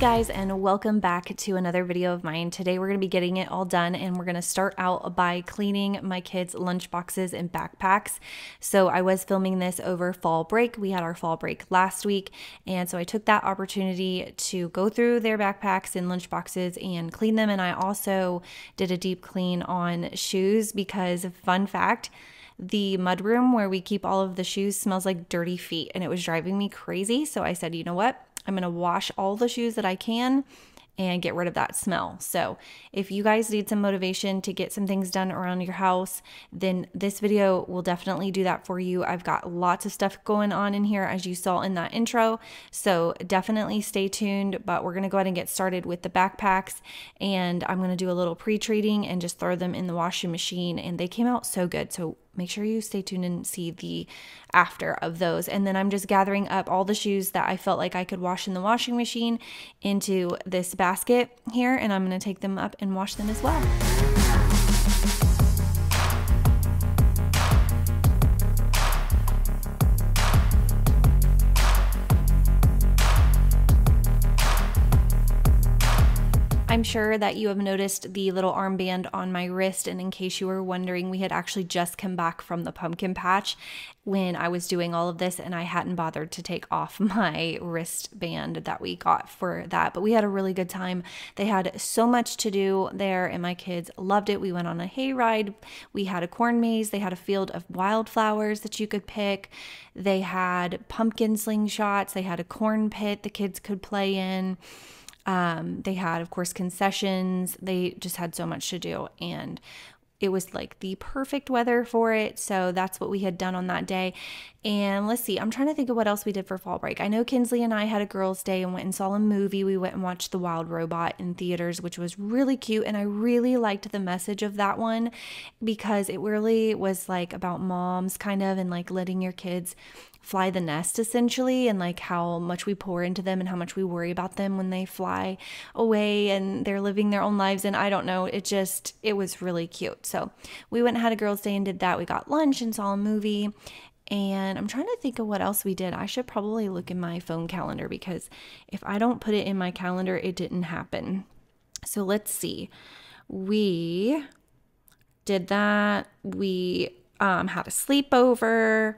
guys, and welcome back to another video of mine. Today we're going to be getting it all done, and we're going to start out by cleaning my kids' lunch boxes and backpacks. So I was filming this over fall break. We had our fall break last week, and so I took that opportunity to go through their backpacks and lunch boxes and clean them. And I also did a deep clean on shoes because, fun fact, the mudroom where we keep all of the shoes smells like dirty feet, and it was driving me crazy. So I said, you know what? I'm going to wash all the shoes that I can and get rid of that smell. So if you guys need some motivation to get some things done around your house, then this video will definitely do that for you. I've got lots of stuff going on in here, as you saw in that intro. So definitely stay tuned, but we're going to go ahead and get started with the backpacks, and I'm going to do a little pre-treating and just throw them in the washing machine, and they came out so good. So make sure you stay tuned and see the after of those. And then I'm just gathering up all the shoes that I felt like I could wash in the washing machine into this basket here, and I'm going to take them up and wash them as well. I'm sure that you have noticed the little armband on my wrist, and in case you were wondering, we had actually just come back from the pumpkin patch when I was doing all of this, and I hadn't bothered to take off my wristband that we got for that, but we had a really good time. They had so much to do there, and my kids loved it. We went on a hayride, we had a corn maze, they had a field of wildflowers that you could pick, they had pumpkin slingshots, they had a corn pit the kids could play in. They had, of course, concessions. They just had so much to do, and it was like the perfect weather for it. So that's what we had done on that day. And let's see, I'm trying to think of what else we did for fall break. I know Kinsley and I had a girls' day and went and saw a movie. We went and watched The Wild Robot in theaters, which was really cute. And I really liked the message of that one because it really was like about moms kind of, and like letting your kids fly the nest essentially, and like how much we pour into them and how much we worry about them when they fly away and they're living their own lives. And I don't know, it was really cute. So we went and had a girls' day and did that. We got lunch and saw a movie. And I'm trying to think of what else we did. I should probably look in my phone calendar, because if I don't put it in my calendar, it didn't happen. So let's see. We did that. We had a sleepover.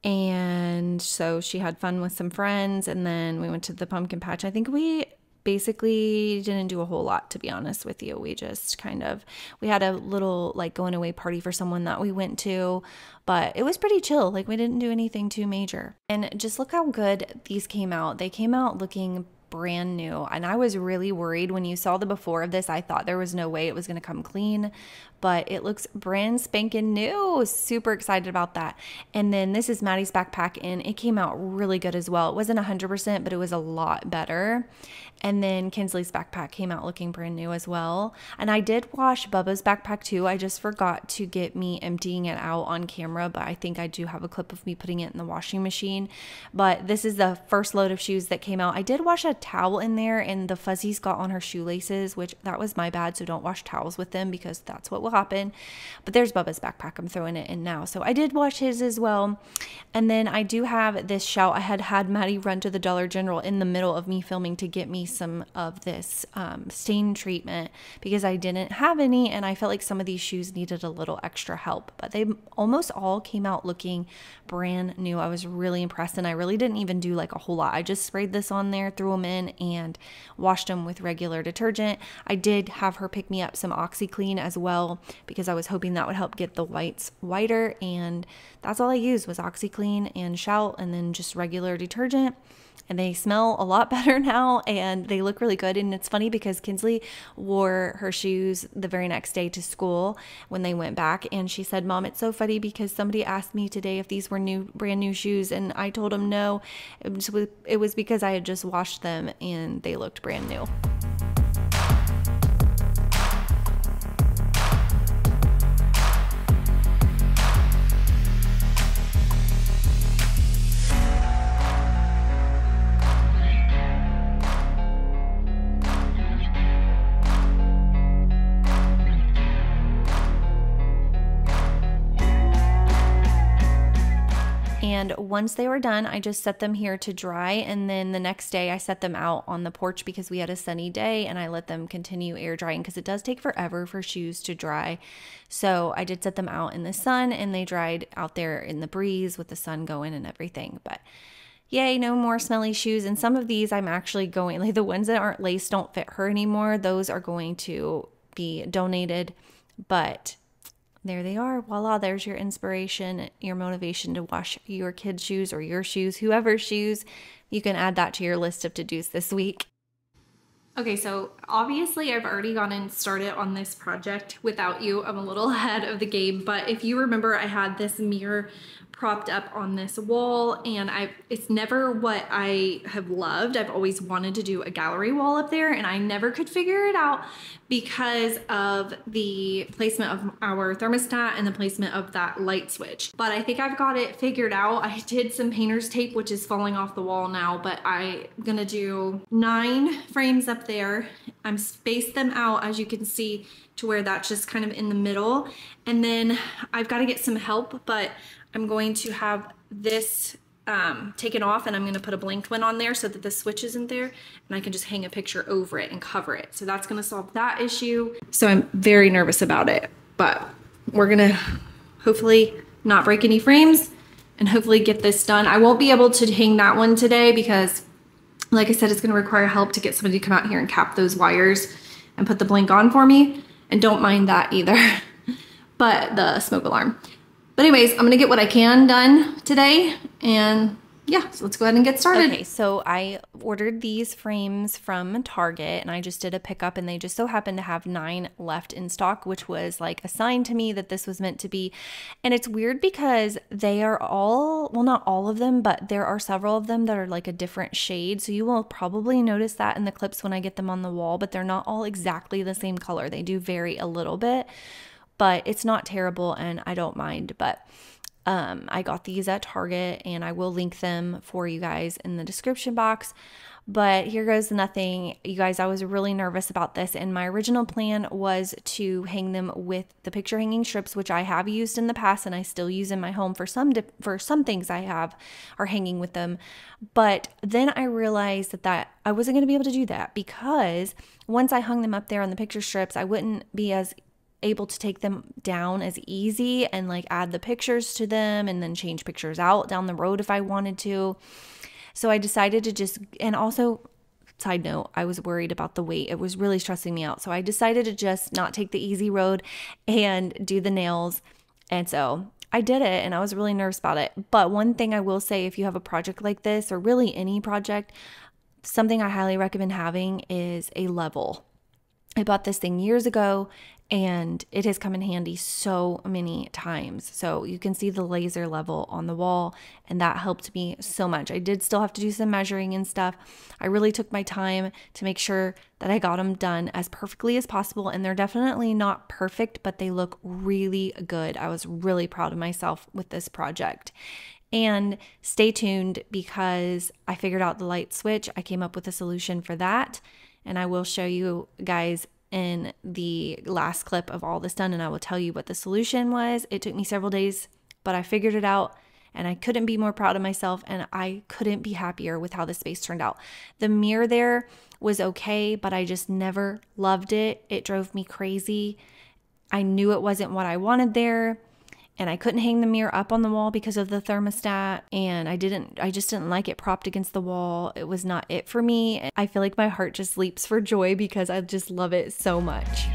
And so she had fun with some friends, and then we went to the pumpkin patch. I think we basically didn't do a whole lot, to be honest with you. We just we had a little like going away party for someone that we went to, but it was pretty chill. Like, we didn't do anything too major. And just look how good these came out. They came out looking brand new, and I was really worried when you saw the before of this. I thought there was no way it was going to come clean, but it looks brand spanking new. Super excited about that. And then this is Maddie's backpack, and it came out really good as well. It wasn't 100%, but it was a lot better. And then Kinsley's backpack came out looking brand new as well. And I did wash Bubba's backpack too. I just forgot to get me emptying it out on camera, but I think I do have a clip of me putting it in the washing machine. But this is the first load of shoes that came out. I did wash a towel in there, and the fuzzies got on her shoelaces, which that was my bad. So don't wash towels with them, because that's what will happen. But there's Bubba's backpack. I'm throwing it in now. So I did wash his as well. And then I do have this shout. I had Maddie run to the Dollar General in the middle of me filming to get me some of this stain treatment, because I didn't have any, and I felt like some of these shoes needed a little extra help. But they almost all came out looking brand new. I was really impressed, and I really didn't even do like a whole lot. I just sprayed this on there, threw them in, and washed them with regular detergent. I did have her pick me up some OxyClean as well, because I was hoping that would help get the whites whiter, and that's all I used was OxyClean and Shout, and then just regular detergent. And they smell a lot better now, and they look really good. And it's funny because Kinsley wore her shoes the very next day to school when they went back, and she said, "Mom, it's so funny because somebody asked me today if these were brand new shoes, and I told them no. It was because I had just washed them and they looked brand new." And once they were done, I just set them here to dry. And then the next day I set them out on the porch because we had a sunny day, and I let them continue air drying because it does take forever for shoes to dry. So I did set them out in the sun, and they dried out there in the breeze with the sun going and everything. But yay, no more smelly shoes. And some of these I'm actually going, like the ones that aren't laced don't fit her anymore. Those are going to be donated. But there they are. Voila, there's your inspiration, your motivation to wash your kids' shoes or your shoes, whoever's shoes. You can add that to your list of to-dos this week. Okay, so obviously I've already gone and started on this project without you. I'm a little ahead of the game, but if you remember, I had this mirror propped up on this wall, and it's never what I have loved. I've always wanted to do a gallery wall up there, and I never could figure it out because of the placement of our thermostat and the placement of that light switch. But I think I've got it figured out. I did some painter's tape, which is falling off the wall now, but I'm gonna do 9 frames up there. I'm spaced them out, as you can see, to where that's just kind of in the middle. And then I've got to get some help, but I'm going to have this taken off, and I'm going to put a blinked one on there so that the switch isn't there, and I can just hang a picture over it and cover it. So that's going to solve that issue. So I'm very nervous about it, but we're going to hopefully not break any frames and hopefully get this done. I won't be able to hang that one today because, like I said, it's going to require help to get somebody to come out here and cap those wires and put the blink on for me. And don't mind that either, but the smoke alarm. But anyways, I'm gonna get what I can done today, and yeah, so let's go ahead and get started. Okay, so I ordered these frames from Target, and I just did a pickup, and they just so happened to have 9 left in stock, which was like a sign to me that this was meant to be. And it's weird because they are all, well, not all of them, but there are several of them that are like a different shade. So you will probably notice that in the clips when I get them on the wall, but they're not all exactly the same color. They do vary a little bit, but it's not terrible, and I don't mind. But I got these at Target, and I will link them for you guys in the description box. But here goes nothing. You guys, I was really nervous about this, and my original plan was to hang them with the picture hanging strips, which I have used in the past and I still use in my home for some things I have are hanging with them. But then I realized that I wasn't going to be able to do that, because once I hung them up there on the picture strips, I wouldn't be as able to take them down as easy and like add the pictures to them and then change pictures out down the road if I wanted to. So I decided to just, and also side note, I was worried about the weight. It was really stressing me out. So I decided to just not take the easy road and do the nails. And so I did it, and I was really nervous about it. But one thing I will say, if you have a project like this, or really any project, something I highly recommend having is a level. I bought this thing years ago, and it has come in handy so many times. So you can see the laser level on the wall, and that helped me so much. I did still have to do some measuring and stuff. I really took my time to make sure that I got them done as perfectly as possible, and they're definitely not perfect, but they look really good. I was really proud of myself with this project. And stay tuned, because I figured out the light switch. I came up with a solution for that, and I will show you guys in the last clip of all this done, and I will tell you what the solution was. It took me several days, but I figured it out, and I couldn't be more proud of myself, and I couldn't be happier with how the space turned out. The mirror there was okay, but I just never loved it. It drove me crazy. I knew it wasn't what I wanted there, and I couldn't hang the mirror up on the wall because of the thermostat, and I just didn't like it propped against the wall. It was not it for me. I feel like my heart just leaps for joy because I just love it so much.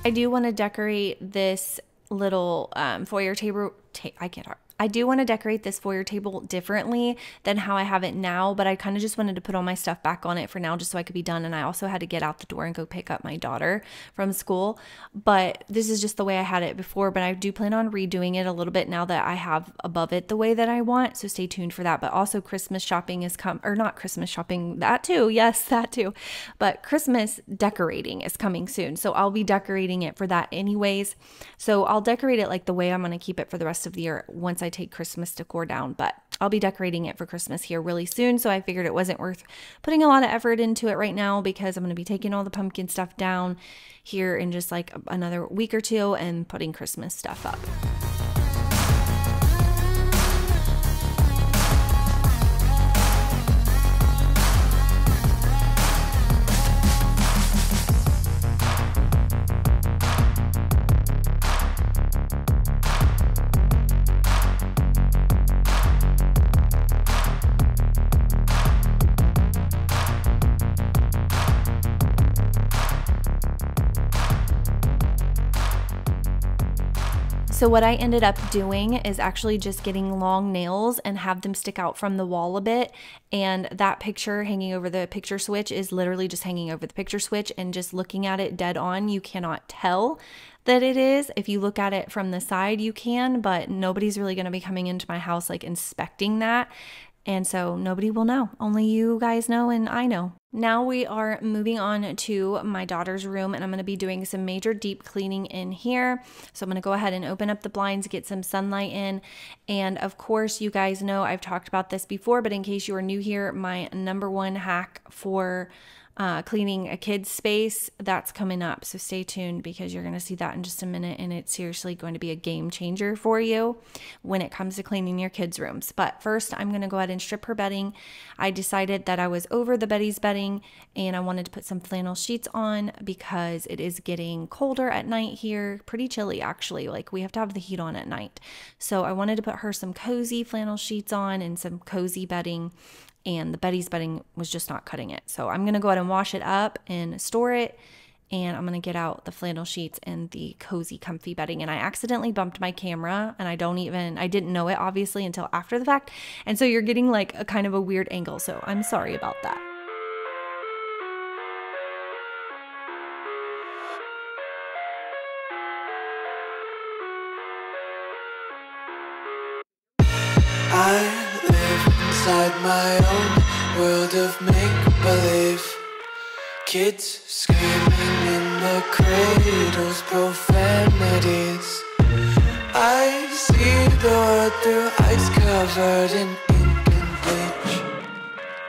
I do want to decorate this little foyer table. I can't talk. I do want to decorate this foyer table differently than how I have it now, but I kind of just wanted to put all my stuff back on it for now just so I could be done. And I also had to get out the door and go pick up my daughter from school. But this is just the way I had it before, but I do plan on redoing it a little bit now that I have above it the way that I want. So stay tuned for that. But also Christmas shopping is or not Christmas shopping, that too. Yes, that too. But Christmas decorating is coming soon. So I'll be decorating it for that anyways. So I'll decorate it like the way I'm going to keep it for the rest of the year once I take Christmas decor down, but I'll be decorating it for Christmas here really soon. So I figured it wasn't worth putting a lot of effort into it right now because I'm going to be taking all the pumpkin stuff down here in just like another week or two and putting Christmas stuff up. So what I ended up doing is actually just getting long nails and have them stick out from the wall a bit. And that picture hanging over the picture switch is literally just hanging over the picture switch, and just looking at it dead on, you cannot tell that it is. If you look at it from the side, you can, but nobody's really going to be coming into my house like inspecting that. And so nobody will know. Only you guys know and I know. Now we are moving on to my daughter's room, and I'm going to be doing some major deep cleaning in here. So I'm going to go ahead and open up the blinds, get some sunlight in. And of course, you guys know I've talked about this before, but in case you are new here, my #1 hack for cleaning a kid's space, that's coming up. So stay tuned because you're going to see that in just a minute, and it's seriously going to be a game changer for you when it comes to cleaning your kids' rooms. But first, I'm going to go ahead and strip her bedding. I decided that I was over the Betty's bedding and I wanted to put some flannel sheets on because it is getting colder at night here, pretty chilly actually. Like we have to have the heat on at night. So I wanted to put her some cozy flannel sheets on and some cozy bedding. And the Betty's bedding was just not cutting it. So I'm going to go ahead and wash it up and store it. And I'm going to get out the flannel sheets and the cozy comfy bedding. And I accidentally bumped my camera, and I didn't know it obviously until after the fact. And so you're getting like a kind of a weird angle. So I'm sorry about that. I live inside my own world of make-believe. Kids screaming in the cradles, profanities. I see the world through ice covered in ink and bleach.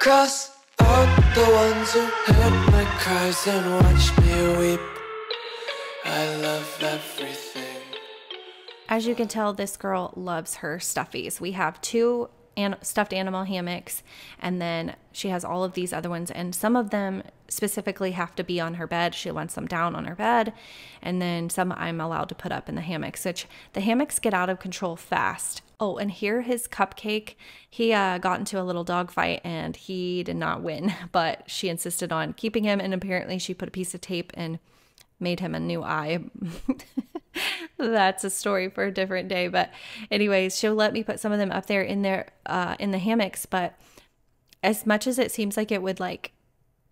Cross out the ones who heard my cries and watched me weep. I love everything. As you can tell, this girl loves her stuffies. We have 2 stuffed animal hammocks, and then she has all of these other ones, and some of them specifically have to be on her bed. She wants them down on her bed, and then some I'm allowed to put up in the hammocks, which the hammocks get out of control fast. Oh, and here his Cupcake, he got into a little dog fight and he did not win, but she insisted on keeping him, and apparently she put a piece of tape and made him a new eye. That's a story for a different day. But anyways, she'll let me put some of them up there in the hammocks. But as much as it seems like it would, like,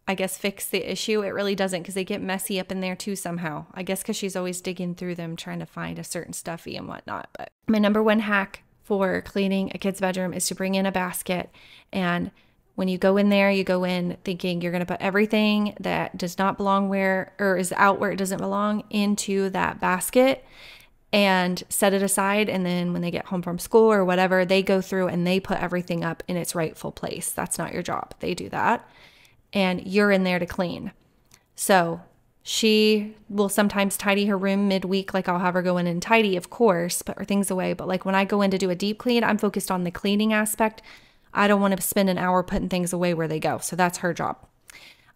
I guess, fix the issue, it really doesn't, because they get messy up in there too somehow. I guess because she's always digging through them trying to find a certain stuffy and whatnot. But my #1 hack for cleaning a kid's bedroom is to bring in a basket. And when you go in there, you go in thinking you're going to put everything that does not belong where, or is out where it doesn't belong, into that basket and set it aside. And then when they get home from school or whatever, they go through and they put everything up in its rightful place. That's not your job. They do that. And you're in there to clean. So she will sometimes tidy her room midweek. Like I'll have her go in and tidy, of course, put her things away. But like when I go in to do a deep clean, I'm focused on the cleaning aspect. I don't want to spend an hour putting things away where they go. So that's her job.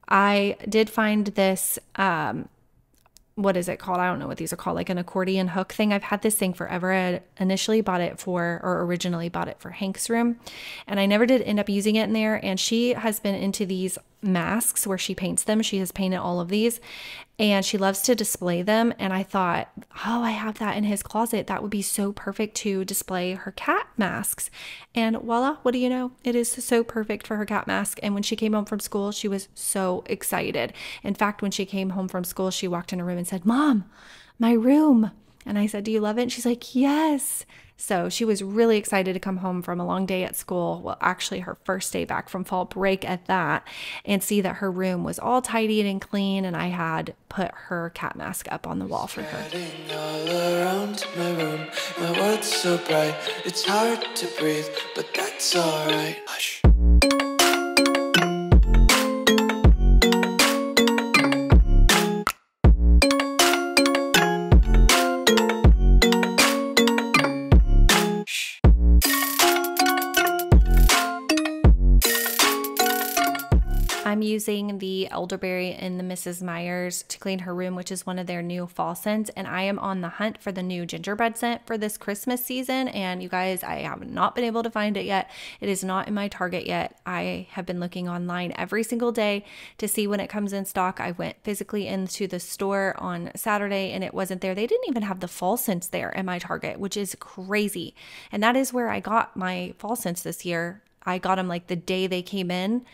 I did find this, what is it called? I don't know what these are called, like an accordion hook thing. I've had this thing forever. I initially bought it for, or originally bought it for Hank's room, and I never did end up using it in there. And she has been into these masks where she paints them. She has painted all of these and she loves to display them. And I thought, oh, I have that in his closet. That would be so perfect to display her cat masks. And voila, what do you know? It is so perfect for her cat mask. And when she came home from school, she was so excited. In fact, when she came home from school, she walked in her room and said, Mom, my room. And I said, do you love it? And she's like, yes. So she was really excited to come home from a long day at school. Well, actually her first day back from fall break at that, and see that her room was all tidied and clean. And I had put her cat mask up on the wall for her. All around my room, my world's so bright, it's hard to breathe, but that's alright. Hush. I'm using the elderberry in the Mrs. Meyer's to clean her room, which is one of their new fall scents. And I am on the hunt for the new gingerbread scent for this Christmas season. And you guys, I have not been able to find it yet. It is not in my Target yet. I have been looking online every single day to see when it comes in stock. I went physically into the store on Saturday and it wasn't there. They didn't even have the fall scents there in my Target, which is crazy. And that is where I got my fall scents this year. I got them like the day they came in.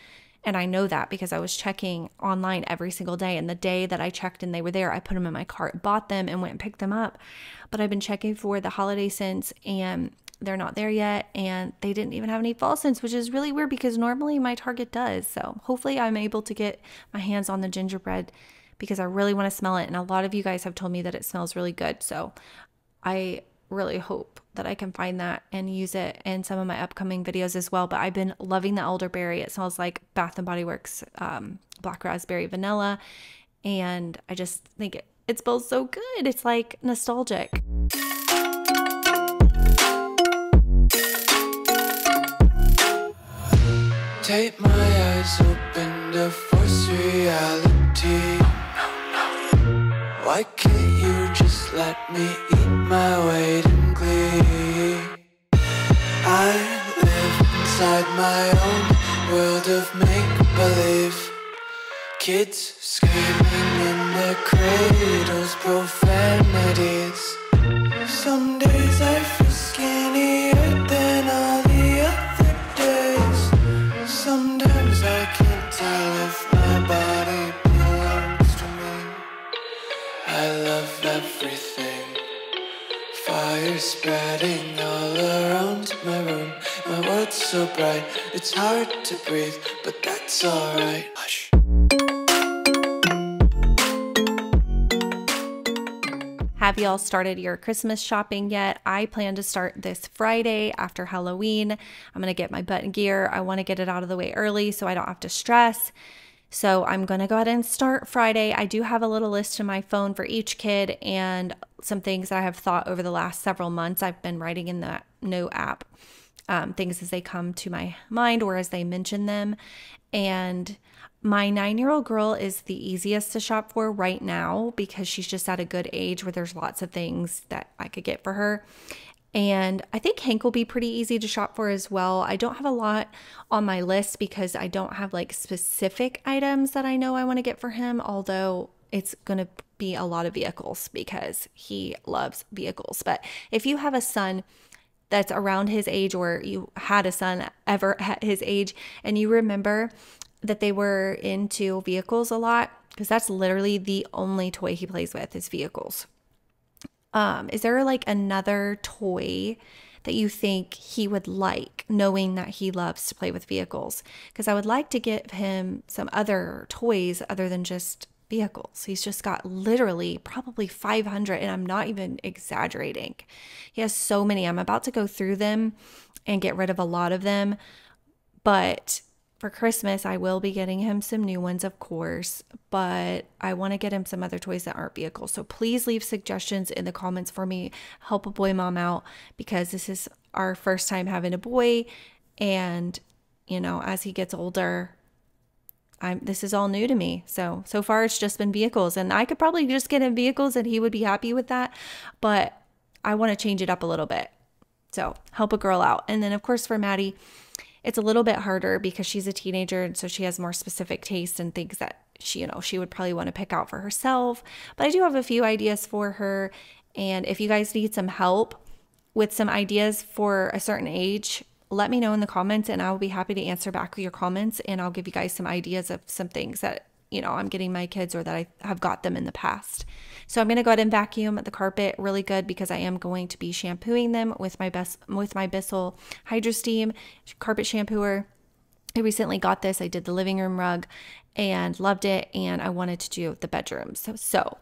And I know that because I was checking online every single day. And the day that I checked and they were there, I put them in my cart, bought them, and went and picked them up. But I've been checking for the holiday scents and they're not there yet. And they didn't even have any fall scents, which is really weird because normally my Target does. So hopefully I'm able to get my hands on the gingerbread because I really want to smell it. And a lot of you guys have told me that it smells really good. So I really hope that I can find that and use it in some of my upcoming videos as well. But I've been loving the elderberry. It smells like Bath and Body Works black raspberry vanilla, and I just think it smells so good. It's like nostalgic. Take my eyes open to force reality. Why can't you just let me eat my weight in glee? I live inside my own world of make-believe. Kids screaming in their cradles, profanities. Some days I feel skinnier than all the other days. Sometimes I can't tell if my body belongs to me. I love everything. Fire spreading all around my room. My world's so bright, it's hard to breathe, but that's alright. Hush. Have y'all started your Christmas shopping yet? I plan to start this Friday after Halloween. I'm going to get my button gear. I want to get it out of the way early so I don't have to stress. So I'm going to go ahead and start Friday. I do have a little list in my phone for each kid and some things that I have thought over the last several months. I've been writing in the note app things as they come to my mind or as they mention them. And my 9-year-old girl is the easiest to shop for right now because she's just at a good age where there's lots of things that I could get for her. And I think Hank will be pretty easy to shop for as well. I don't have a lot on my list because I don't have like specific items that I know I want to get for him, although it's going to be a lot of vehicles because he loves vehicles. But if you have a son that's around his age or you had a son ever at his age and you remember that they were into vehicles a lot, because that's literally the only toy he plays with is vehicles. Is there like another toy that you think he would like, knowing that he loves to play with vehicles? Because I would like to get him some other toys other than just vehicles. He's just got literally probably 500, and I'm not even exaggerating. He has so many. I'm about to go through them and get rid of a lot of them, but for Christmas, I will be getting him some new ones, of course, but I want to get him some other toys that aren't vehicles. So please leave suggestions in the comments for me. Help a boy mom out because this is our first time having a boy. And, you know, as he gets older, this is all new to me. So far it's just been vehicles, and I could probably just get him vehicles and he would be happy with that. But I want to change it up a little bit. So help a girl out. And then of course for Maddie, It's a little bit harder because she's a teenager, and so she has more specific tastes and things that she would probably want to pick out for herself. But I do have a few ideas for her, and if you guys need some help with some ideas for a certain age, let me know in the comments, and I will be happy to answer back your comments, and I'll give you guys some ideas of some things that I'm getting my kids or that I have got them in the past. So I'm going to go ahead and vacuum the carpet really good because I am going to be shampooing them with my Bissell Hydro Steam carpet shampooer. I recently got this. I did the living room rug and loved it, and I wanted to do the bedrooms. So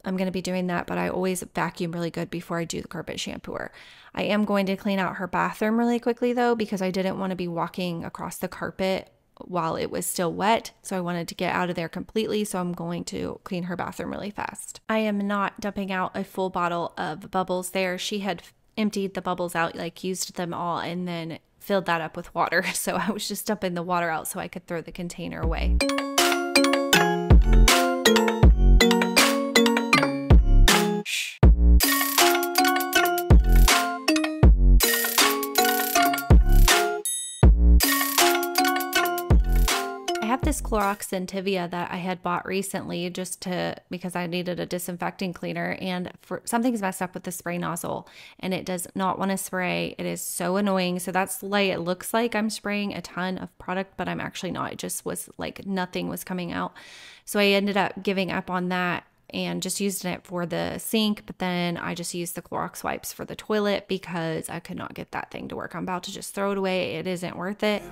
I'm going to be doing that, but I always vacuum really good before I do the carpet shampooer. I am going to clean out her bathroom really quickly though, because I didn't want to be walking across the carpet while it was still wet. So I wanted to get out of there completely. So I'm going to clean her bathroom really fast. I am not dumping out a full bottle of bubbles there. She had emptied the bubbles out, like used them all, and then filled that up with water. So I was just dumping the water out so I could throw the container away. This Clorox Sentivia that I had bought recently because I needed a disinfecting cleaner, and something's messed up with the spray nozzle and it does not want to spray. It is so annoying. So that's the light. It looks like I'm spraying a ton of product, but I'm actually not. It just was like nothing was coming out. So I ended up giving up on that and just using it for the sink, but then I just used the Clorox wipes for the toilet because I could not get that thing to work. I'm about to just throw it away. It isn't worth it.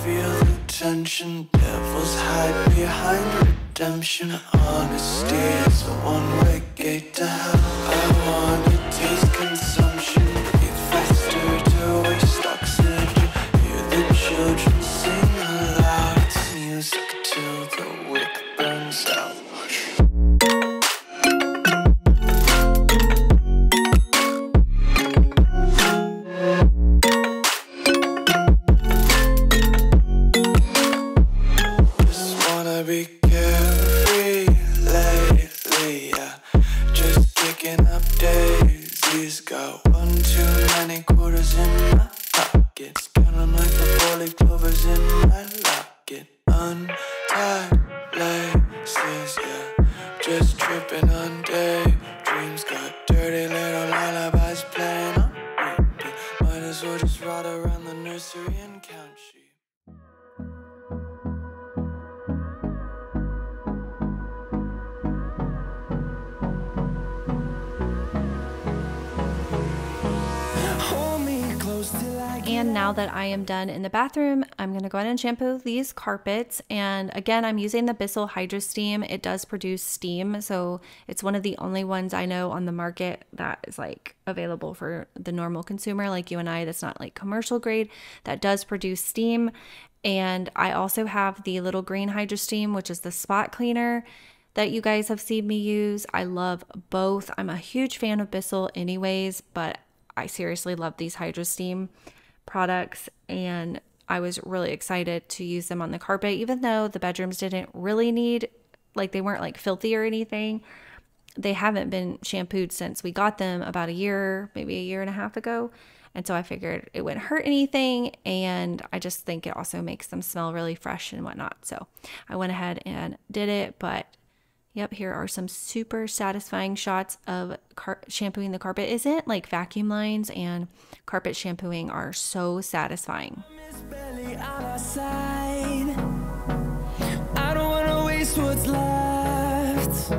Feel the tension, devils hide behind redemption. Honesty is a one-way gate to hell. I wanna taste consumption, breathe faster to waste oxygen. Hear the children sing aloud. It's music till the wick burns out. And now that I am done in the bathroom, I'm going to go ahead and shampoo these carpets. And again, I'm using the Bissell Hydro Steam. It does produce steam, so it's one of the only ones I know on the market that is like available for the normal consumer like you and I, that's not like commercial grade, that does produce steam. And I also have the little green Hydro Steam, which is the spot cleaner that you guys have seen me use. I love both. I'm a huge fan of Bissell anyways, but I seriously love these Hydro Steam products, and I was really excited to use them on the carpet, even though the bedrooms didn't really need, like, they weren't like filthy or anything. They haven't been shampooed since we got them about a year, maybe a year and a half ago. And so I figured it wouldn't hurt anything, and I just think it also makes them smell really fresh and whatnot. So I went ahead and did it. But yep, here are some super satisfying shots of shampooing the carpet. Isn't like vacuum lines and carpet shampooing are so satisfying. I don't want to waste what's left.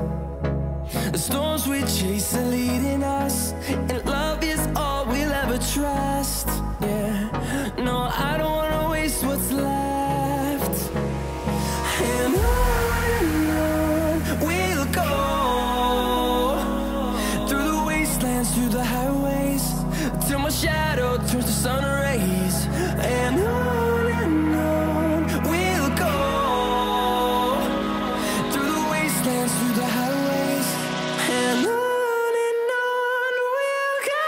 The storms we chase are leading us, and love is all we'll ever trust. Yeah, no, I don't want to waste what's left. And on we'll go, through the wastelands, through the highways, till my shadow turns to sun rays. And on we'll go, through the wastelands, through the highways, and on we'll go.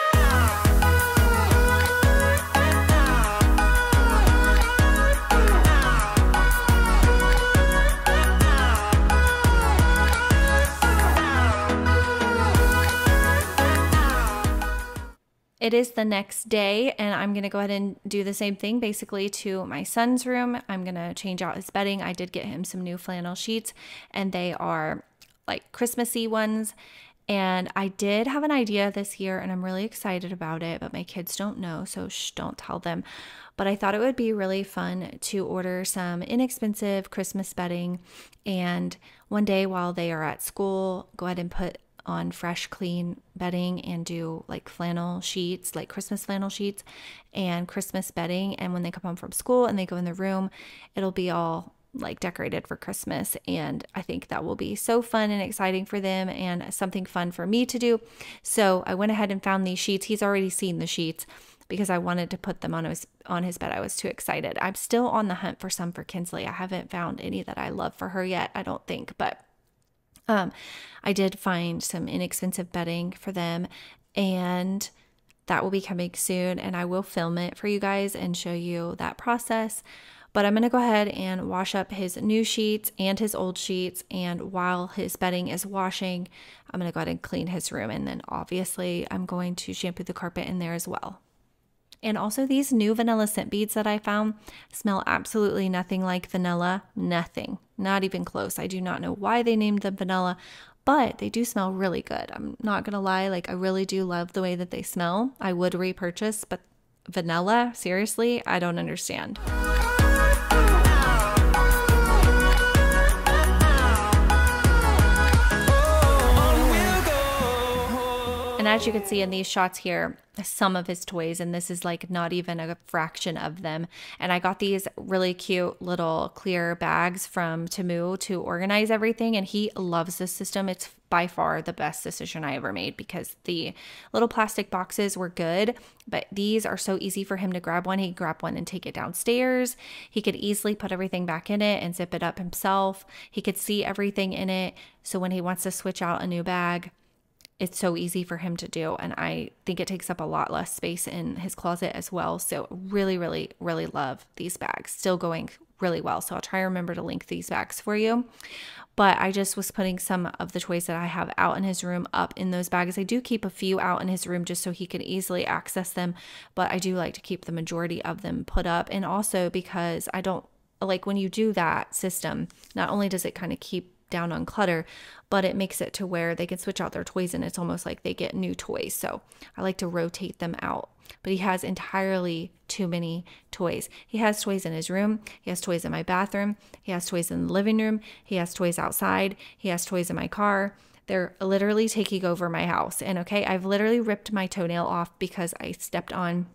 it is the next day, and I'm going to go ahead and do the same thing basically to my son's room. I'm going to change out his bedding. I did get him some new flannel sheets, and they are like Christmassy ones. And I did have an idea this year, and I'm really excited about it, but my kids don't know, so shh, don't tell them. But I thought it would be really fun to order some inexpensive Christmas bedding, and one day while they are at school, go ahead and put on fresh, clean bedding and do like flannel sheets, like Christmas flannel sheets and Christmas bedding. And when they come home from school and they go in the room, it'll be all like decorated for Christmas. And I think that will be so fun and exciting for them and something fun for me to do. So I went ahead and found these sheets. He's already seen the sheets because I wanted to put them on his bed. I was too excited. I'm still on the hunt for some for Kinsley. I haven't found any that I love for her yet, I don't think, but I did find some inexpensive bedding for them, and that will be coming soon, and I will film it for you guys and show you that process. But I'm going to go ahead and wash up his new sheets and his old sheets, and while his bedding is washing, I'm going to go ahead and clean his room, and then obviously I'm going to shampoo the carpet in there as well. And also these new vanilla scent beads that I found smell absolutely nothing like vanilla. Nothing. Not even close. I do not know why they named them vanilla, but they do smell really good. I'm not going to lie. Like, I really do love the way that they smell. I would repurchase, but vanilla, seriously, I don't understand. And as you can see in these shots here, some of his toys, and this is like not even a fraction of them. And I got these really cute little clear bags from Temu to organize everything, and he loves this system. It's by far the best decision I ever made because the little plastic boxes were good, but these are so easy for him to grab one. He can grab one and take it downstairs. He could easily put everything back in it and zip it up himself. He could see everything in it. So when he wants to switch out a new bag, it's so easy for him to do, and I think it takes up a lot less space in his closet as well. So really, really, really love these bags. Still going really well. So I'll try to remember to link these bags for you. But I just was putting some of the toys that I have out in his room up in those bags. I do keep a few out in his room just so he can easily access them, but I do like to keep the majority of them put up. And also because I don't like when you do that system, not only does it kind of keep down on clutter, but it makes it to where they can switch out their toys and it's almost like they get new toys. So I like to rotate them out. But he has entirely too many toys. He has toys in his room. He has toys in my bathroom. He has toys in the living room. He has toys outside. He has toys in my car. They're literally taking over my house. And okay, I've literally ripped my toenail off because I stepped on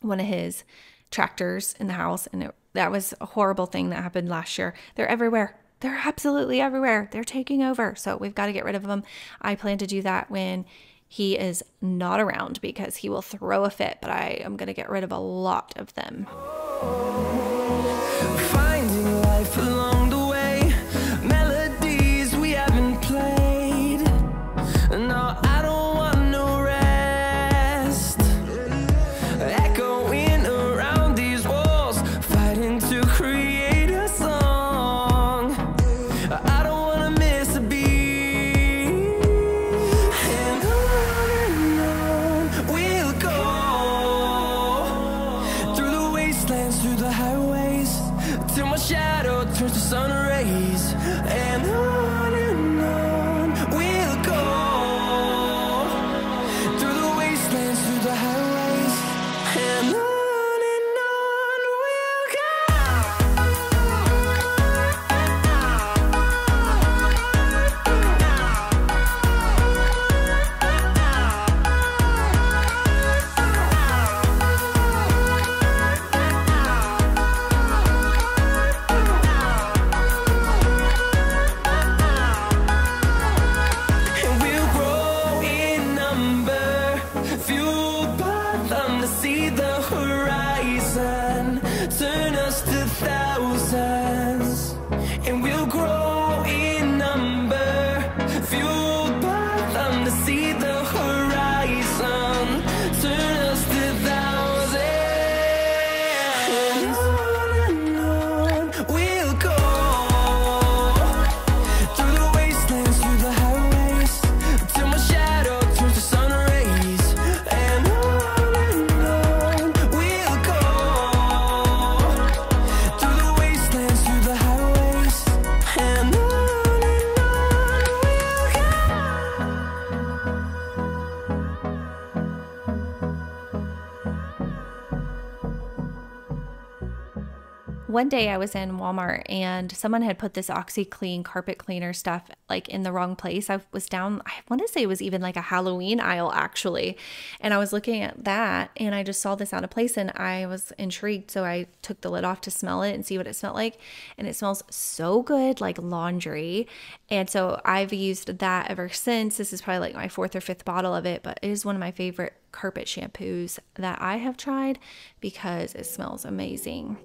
one of his tractors in the house, and that was a horrible thing that happened last year. They're everywhere. They're absolutely everywhere. They're taking over. So we've got to get rid of them. I plan to do that when he is not around because he will throw a fit, but I am going to get rid of a lot of them. Finding life along the way, melodies we haven't played. No, I don't want no rest. Echoing around these walls, fighting to create a song. I don't want to miss a beat. And on we'll go, through the wastelands, through the highways, till my shadow turns to sun rays. And on we'll go, through the wastelands, through the highways, and on we'll go. One day I was in Walmart and someone had put this OxyClean carpet cleaner stuff like in the wrong place. I was down, I want to say it was even like a Halloween aisle actually. And I was looking at that and I just saw this out of place and I was intrigued. So I took the lid off to smell it and see what it smelled like. And it smells so good, like laundry. And so I've used that ever since. This is probably like my 4th or 5th bottle of it, but it is one of my favorite carpet shampoos that I have tried because it smells amazing.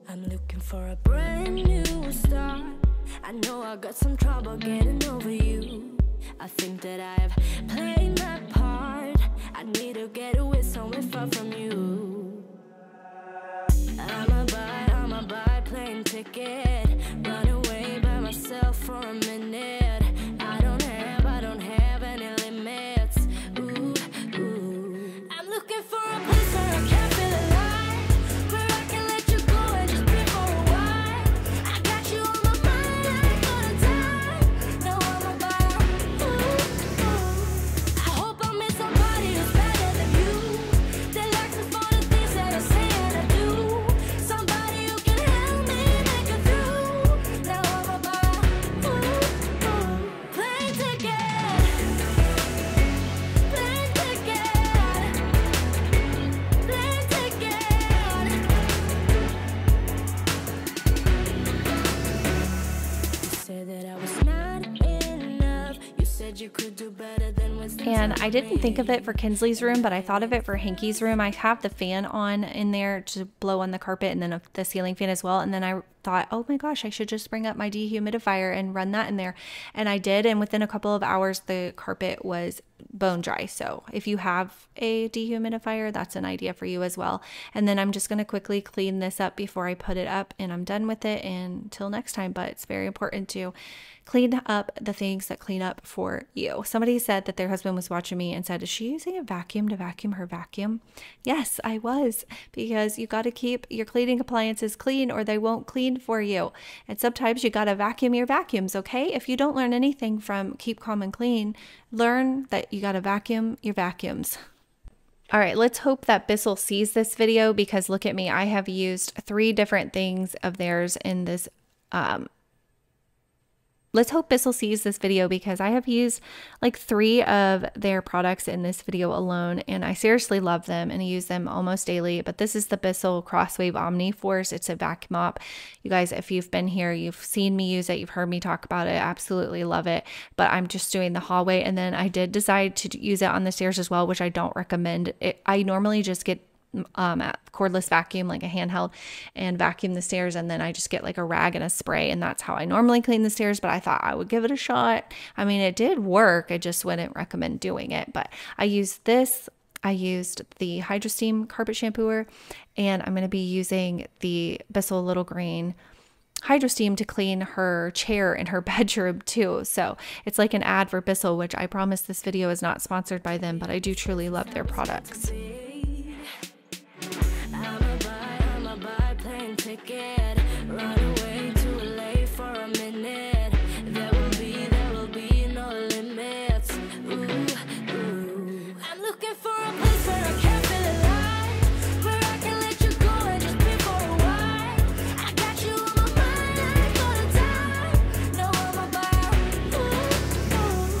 I'm looking for a brand new start. I know I got some trouble getting over you. I think that I've played my part. I need to get away somewhere far from you. I'ma buy plane ticket, run away by myself for a minute. I don't have any limits. Ooh, ooh. I'm looking for a place where I can feel alive, where I can let you go and just be for a while. I got you on my mind, I ain't gonna die. Now I'm about, ooh, ooh. I hope I meet somebody who's better than you, that likes me for the things that I say and I do. Somebody who can help me make it through. Now I'm about, ooh, ooh. Plane ticket, plane ticket, plane ticket. You said that I was not enough. You said you could do better than what's And I didn't think of it for Kinsley's room, but I thought of it for Hanky's room. I have the fan on in there to blow on the carpet and then the ceiling fan as well. And then I thought, oh my gosh, I should just bring up my dehumidifier and run that in there. And I did. And within a couple of hours, the carpet was bone dry. So if you have a dehumidifier, that's an idea for you as well. And then I'm just going to quickly clean this up before I put it up and I'm done with it until next time. But it's very important to clean up the things that clean up for you. Somebody said that their husband was watching me and said, is she using a vacuum to vacuum her vacuum? Yes, I was, because you got to keep your cleaning appliances clean or they won't clean for you. And sometimes you got to vacuum your vacuums, okay? If you don't learn anything from Keep Calm and Clean, learn that you got to vacuum your vacuums. All right, let's hope that Bissell sees this video because look at me. I have used 3 different things of theirs in this let's hope Bissell sees this video because I have used like 3 of their products in this video alone and I seriously love them and I use them almost daily. But this is the Bissell Crosswave Omni Force. It's a vacuum mop. You guys, if you've been here, you've seen me use it. You've heard me talk about it. Absolutely love it. But I'm just doing the hallway and then I did decide to use it on the stairs as well, which I don't recommend. I normally just get a cordless vacuum, like a handheld, and vacuum the stairs, and then I just get like a rag and a spray, and that's how I normally clean the stairs. But I thought I would give it a shot. I mean, it did work. I just wouldn't recommend doing it. But I used this. I used the Hydro Steam carpet shampooer, and I'm going to be using the Bissell Little Green Hydro Steam to clean her chair in her bedroom too. So it's like an ad for Bissell, which I promise this video is not sponsored by them, but I do truly love their products. I'ma buy plane ticket, run away to LA for a minute. There will be no limits. Ooh, ooh. I'm looking for a place where I can feel alive, where I can let you go and just be for a while. I got you on my mind, I ain't gonna die. No, I'm about, ooh, ooh.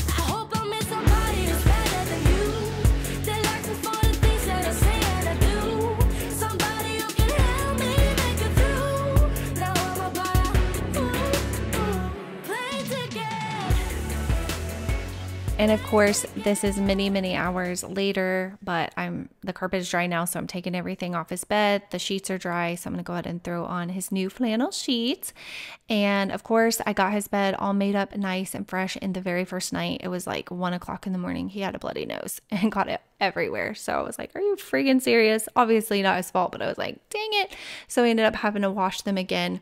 I hope I meet somebody who's better than you, that likes me for the things that I say and I do. Somebody who can help me make it through. Now I'm about, ooh, ooh. Plane ticket. And of course, this is many, many hours later, but the carpet is dry now, so I'm taking everything off his bed. The sheets are dry, so I'm going to go ahead and throw on his new flannel sheets. And of course, I got his bed all made up nice and fresh in the very first night. It was like 1 o'clock in the morning. He had a bloody nose and got it everywhere. So I was like, are you freaking serious? Obviously not his fault, but I was like, dang it. So we ended up having to wash them again,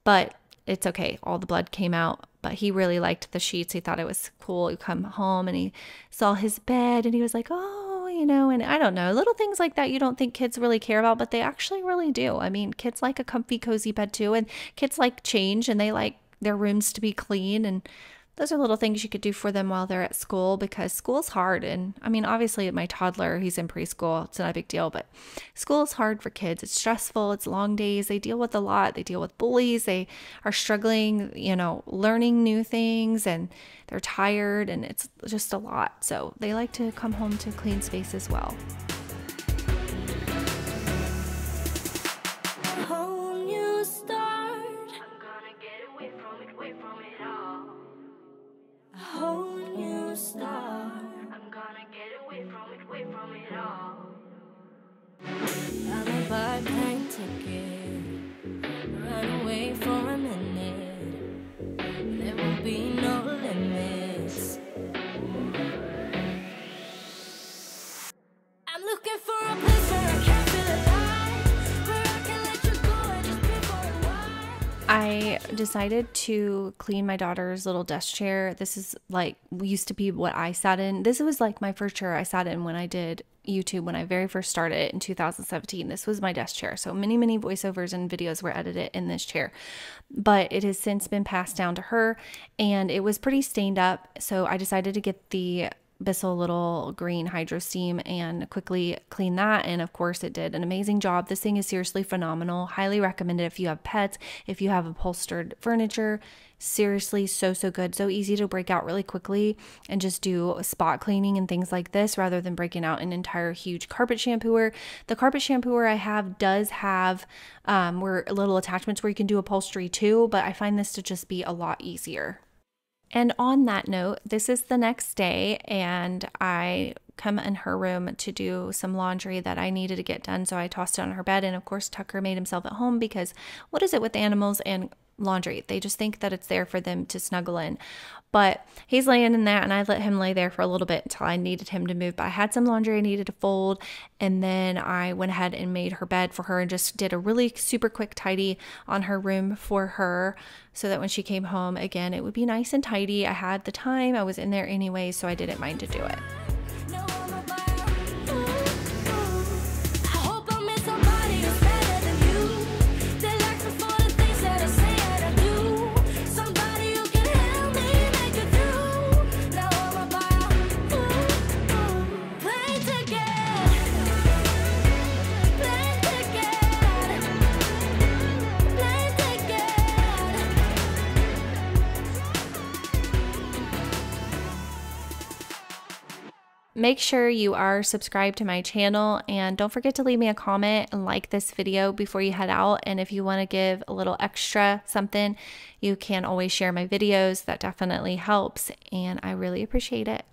but it's okay. All the blood came out, but he really liked the sheets. He thought it was cool. He come home and he saw his bed and he was like, oh, you know, and I don't know, little things like that you don't think kids really care about, but they actually really do. I mean, kids like a comfy, cozy bed too, and kids like change and they like their rooms to be clean, and those are little things you could do for them while they're at school, because school's hard. And I mean, obviously my toddler, he's in preschool, it's not a big deal, but school is hard for kids. It's stressful. It's long days. They deal with a lot. They deal with bullies. They are struggling, you know, learning new things, and they're tired, and it's just a lot. So they like to come home to a clean space as well. I'm a buy-plane ticket, run away for a minute, there will be no limits. I'm looking for a place where I can feel alive, where I can let you go and just be for a while. I decided to clean my daughter's little desk chair. This is like, used to be what I sat in. This was like my first chair I sat in when I did YouTube, when I very first started in 2017. This was my desk chair. So many voiceovers and videos were edited in this chair, but it has since been passed down to her, and it was pretty stained up. So I decided to get the Bissell little green hydro steam and quickly clean that. And of course it did an amazing job. This thing is seriously phenomenal. Highly recommend it if you have pets, if you have upholstered furniture. Seriously, so good. So easy to break out really quickly and just do spot cleaning and things like this, rather than breaking out an entire huge carpet shampooer. The carpet shampooer I have does have little attachments where you can do upholstery too, but I find this to just be a lot easier. And on that note, this is the next day, and I come in her room to do some laundry that I needed to get done. So I tossed it on her bed, and of course Tucker made himself at home, because what is it with animals and laundry? They just think that it's there for them to snuggle in. But he's laying in that, and I let him lay there for a little bit until I needed him to move. But I had some laundry I needed to fold, and then I went ahead and made her bed for her and just did a really super quick tidy on her room for her, so that when she came home again, it would be nice and tidy. I had the time, I was in there anyway, so I didn't mind to do it. Make sure you are subscribed to my channel, and don't forget to leave me a comment and like this video before you head out. And if you want to give a little extra something, you can always share my videos. That definitely helps, and I really appreciate it.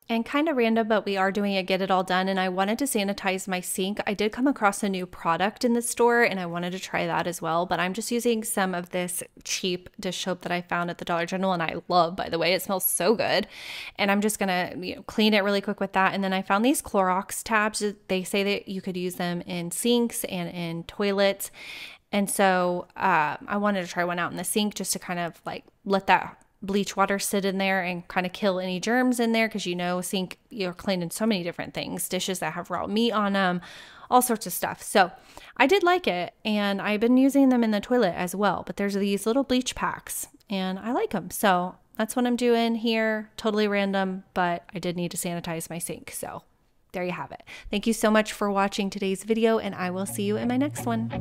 And kind of random, but we are doing a get it all done, and I wanted to sanitize my sink. I did come across a new product in the store, and I wanted to try that as well, but I'm just using some of this cheap dish soap that I found at the Dollar General, and I love, by the way. It smells so good, and I'm just gonna clean it really quick with that. And then I found these Clorox tabs. They say that you could use them in sinks and in toilets, and so I wanted to try one out in the sink just to kind of like let that bleach water sit in there and kind of kill any germs in there, because sink, you're cleaning so many different things, dishes that have raw meat on them, all sorts of stuff. So I did like it, and I've been using them in the toilet as well, but there's these little bleach packs and I like them. So that's what I'm doing here. Totally random, but I did need to sanitize my sink. So there you have it. Thank you so much for watching today's video, and I will see you in my next one.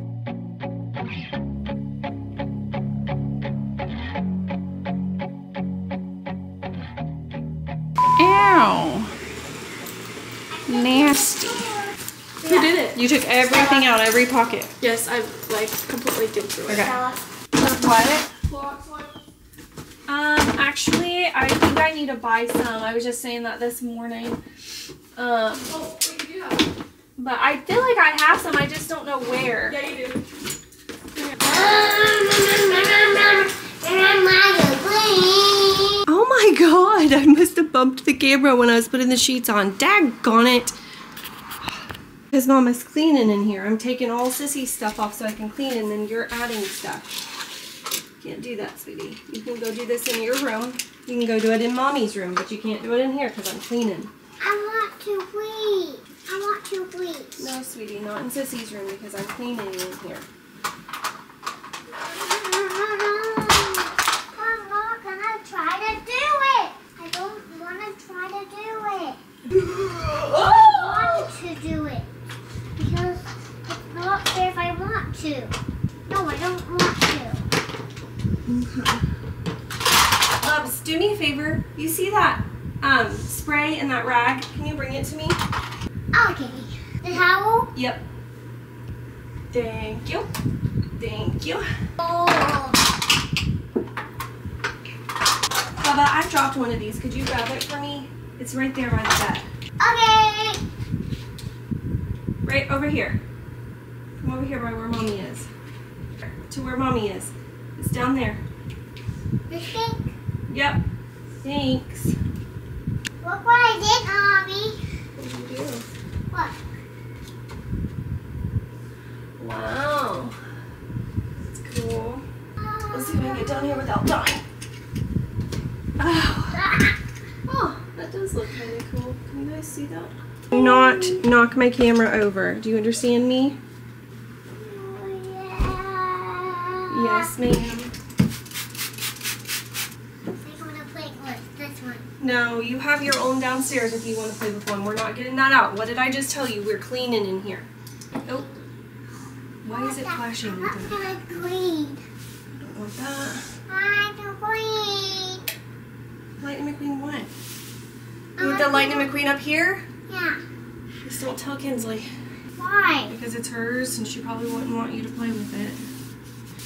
Ow. Nasty. Who did it? You took everything out, every pocket. Yes, I like completely did through it. Okay. What? Actually, I think I need to buy some. I was just saying that this morning. Oh, we can do that. But I feel like I have some. I just don't know where. Yeah, you do. Oh my god, I must have bumped the camera when I was putting the sheets on. Daggone it. Because Mama's cleaning in here. I'm taking all Sissy's stuff off so I can clean, and then you're adding stuff. Can't do that, sweetie. You can go do this in your room. You can go do it in Mommy's room, but you can't do it in here because I'm cleaning. I want to breathe. I want to breathe. No, sweetie, not in Sissy's room because I'm cleaning in here. Mama, can I try to do it? that rag? Can you bring it to me? Okay. The towel? Yep. Thank you. Thank you. Oh. Bubba, I dropped one of these. Could you grab it for me? It's right there by the bed. Okay. Right over here. Come over here by where Mommy is. To where Mommy is. It's down there. This thing? Yep. Thanks. Look what I did, Mommy. What did you do? What? Wow. That's cool. Let's see if I can get down here without dying. Oh. Oh, that does look kind of cool. Can you guys see that? Not knock my camera over. Do you understand me? Oh, yeah. Yes, ma'am. I want to play with this one. No, you have your own downstairs if you want to play with one. We're not getting that out. What did I just tell you? We're cleaning in here. Oh. Why is it flashing? I'm not gonna clean. Don't want that. I can clean. Lightning McQueen what? You want the Lightning McQueen up here? Yeah. Just don't tell Kinsley. Why? Because it's hers and she probably wouldn't want you to play with it.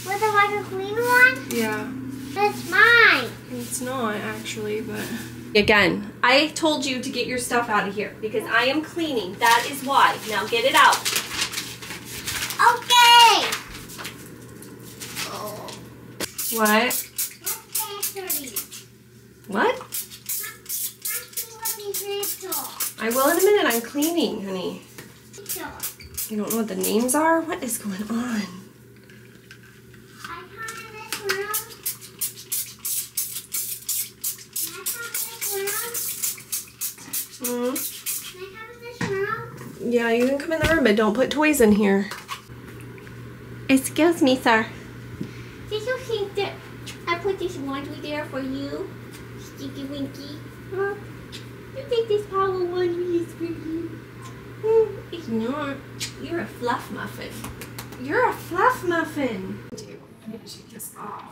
With the like a clean one? Yeah. That's mine. It's not actually, but... Again, I told you to get your stuff out of here because I am cleaning. That is why. Now get it out. Okay. Oh. What? What? I will in a minute. I'm cleaning, honey. You don't know what the names are? What is going on? Yeah, you can come in the room, but don't put toys in here. Excuse me, sir. Did you think that I put this laundry there for you, Stinky Winky? Huh? You think this power laundry is for you? It's not. You're a fluff muffin. You're a fluff muffin. I need to take this off.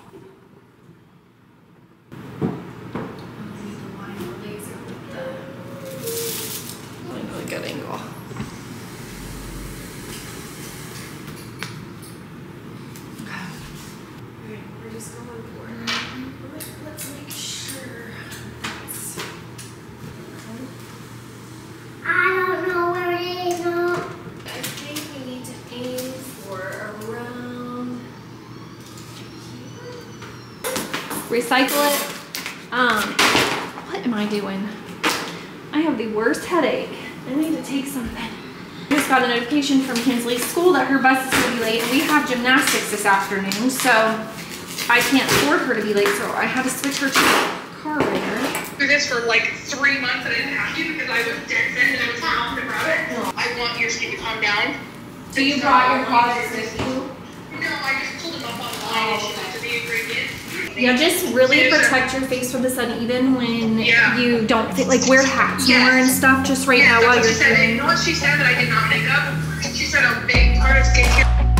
Really good angle. Alright, we're just going for it. Let's make sure that's... I don't know where it is. I think we need to aim for around here. Recycle it. What am I doing? I have the worst headache. I need to take something. I just got a notification from Kinsley's school that her bus is going to be late, and we have gymnastics this afternoon, so I can't afford her to be late, so I had to switch her to the car rider. Do this for like 3 months. I didn't have to because I was dead set and I was confident about it. I want your skin to calm down. So you brought your closets with you? No, I just pulled them up online and she went to the ingredient. Yeah, just really protect your face from the sun, even when Yeah. you don't think, like wear hats more and stuff, just right now while That's you're what she said. doing. You know what she said that I did not make up? She said a big part of skincare